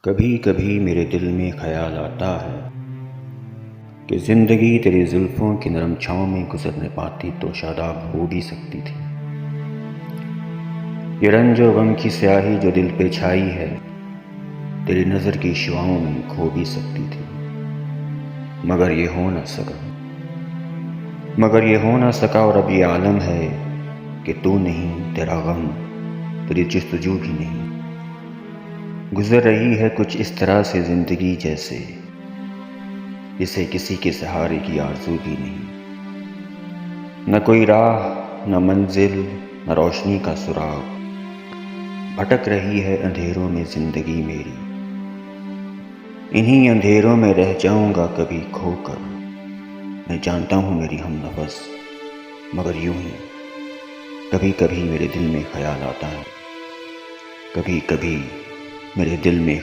کبھی کبھی میرے دل میں خیال آتا ہے کہ زندگی تیری زلفوں کی نرم چھاؤں میں گزرنے پاتی تو شاداب ہو بھی سکتی تھی۔ یہ رنج و غم کی سیاہی جو دل پہ چھائی ہے تیری نظر کی شعاؤں میں کھو بھی سکتی تھی، مگر یہ ہو نہ سکا اور اب یہ عالم ہے کہ تو نہیں، تیرا غم، تیری جستجو بھی نہیں۔ گزر رہی ہے کچھ اس طرح سے زندگی جیسے جسے کسی کے سہارے کی آرزو بھی نہیں۔ نہ کوئی راہ، نہ منزل، نہ روشنی کا سراغ، بھٹک رہی ہے اندھیروں میں زندگی میری۔ انہی اندھیروں میں رہ جاؤں گا کبھی کھو کر، میں جانتا ہوں میری ہم نفس، مگر یوں ہی کبھی کبھی میرے دل میں خیال آتا ہے، کبھی کبھی میرے دل میں